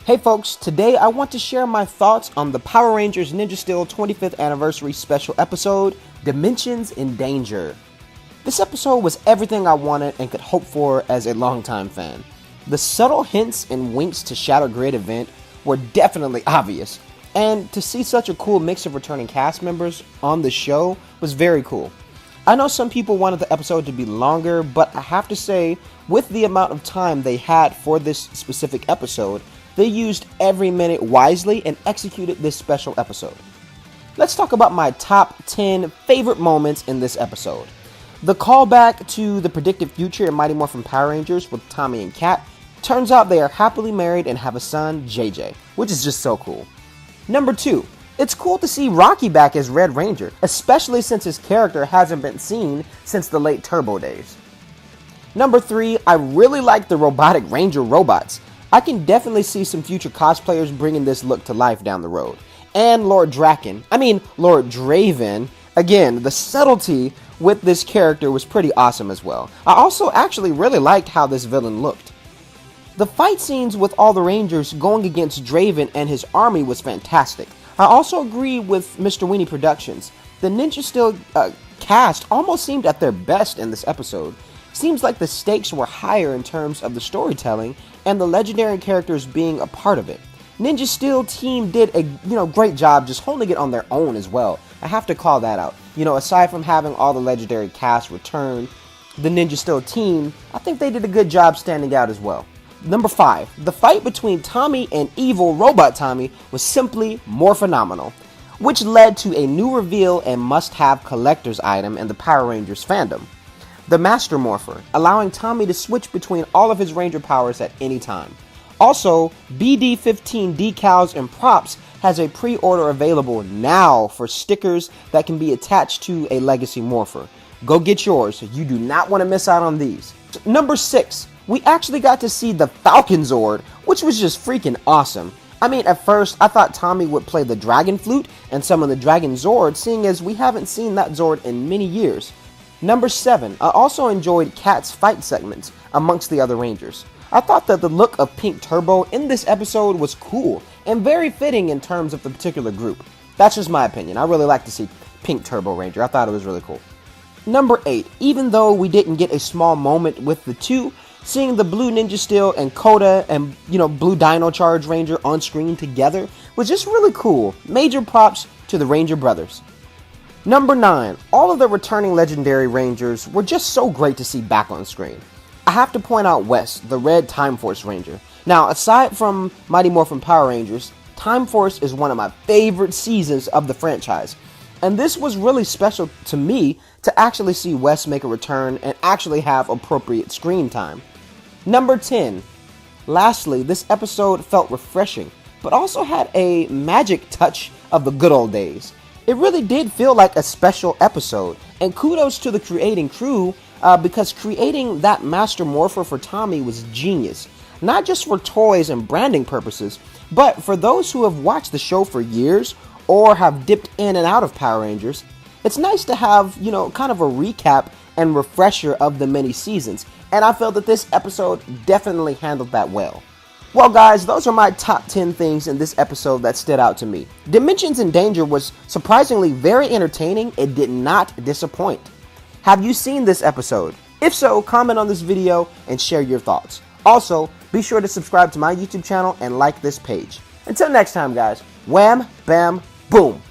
Hey folks, today I want to share my thoughts on the Power Rangers Ninja Steel 25th Anniversary Special Episode, Dimensions in Danger. This episode was everything I wanted and could hope for as a longtime fan. The subtle hints and winks to Shadow Grid event were definitely obvious, and to see such a cool mix of returning cast members on the show was very cool. I know some people wanted the episode to be longer, but I have to say, with the amount of time they had for this specific episode, they used every minute wisely and executed this special episode. Let's talk about my top 10 favorite moments in this episode. The callback to the predicted future in Mighty Morphin Power Rangers with Tommy and Kat. Turns out they are happily married and have a son, JJ, which is just so cool. Number 2. It's cool to see Rocky back as Red Ranger, especially since his character hasn't been seen since the late Turbo days. Number 3. I really like the robotic Ranger robots. I can definitely see some future cosplayers bringing this look to life down the road. And Lord Draven. Again, the subtlety with this character was pretty awesome as well. I also actually really liked how this villain looked. The fight scenes with all the Rangers going against Draven and his army was fantastic. I also agree with Mr. Weenie Productions. The Ninja Steel cast almost seemed at their best in this episode. Seems like the stakes were higher in terms of the storytelling and the legendary characters being a part of it. Ninja Steel team did a great job just holding it on their own as well. I have to call that out. Aside from having all the legendary cast return, the Ninja Steel team, I think they did a good job standing out as well. Number 5. The fight between Tommy and evil Robot Tommy was simply more phenomenal, which led to a new reveal and must-have collector's item in the Power Rangers fandom. The Master Morpher, allowing Tommy to switch between all of his Ranger powers at any time. Also, BD15 decals and props has a pre-order available now for stickers that can be attached to a Legacy Morpher. Go get yours, you do not want to miss out on these. Number 6. We actually got to see the Falcon Zord, which was just freaking awesome. At first, I thought Tommy would play the Dragon Flute and summon the Dragon Zord, seeing as we haven't seen that Zord in many years. Number 7. I also enjoyed Kat's fight segments amongst the other Rangers. I thought that the look of Pink Turbo in this episode was cool and very fitting in terms of the particular group. That's just my opinion. I really like to see Pink Turbo Ranger. I thought it was really cool. Number 8. Even though we didn't get a small moment with the two, seeing the Blue Ninja Steel and Koda and, Blue Dino Charge Ranger on screen together was just really cool. Major props to the Ranger brothers. Number 9. All of the returning legendary Rangers were just so great to see back on screen. I have to point out Wes, the Red Time Force Ranger. Now, aside from Mighty Morphin Power Rangers, Time Force is one of my favorite seasons of the franchise. And this was really special to me to actually see Wes make a return and actually have appropriate screen time. Number 10. Lastly, this episode felt refreshing, but also had a magic touch of the good old days. It really did feel like a special episode, and kudos to the creating crew because creating that Master Morpher for Tommy was genius. Not just for toys and branding purposes, but for those who have watched the show for years or have dipped in and out of Power Rangers, it's nice to have, kind of a recap and refresher of the many seasons, and I felt that this episode definitely handled that well. Well guys, those are my top 10 things in this episode that stood out to me. Dimensions in Danger was surprisingly very entertaining. It did not disappoint. Have you seen this episode? If so, comment on this video and share your thoughts. Also, be sure to subscribe to my YouTube channel and like this page. Until next time guys, wham, bam, boom.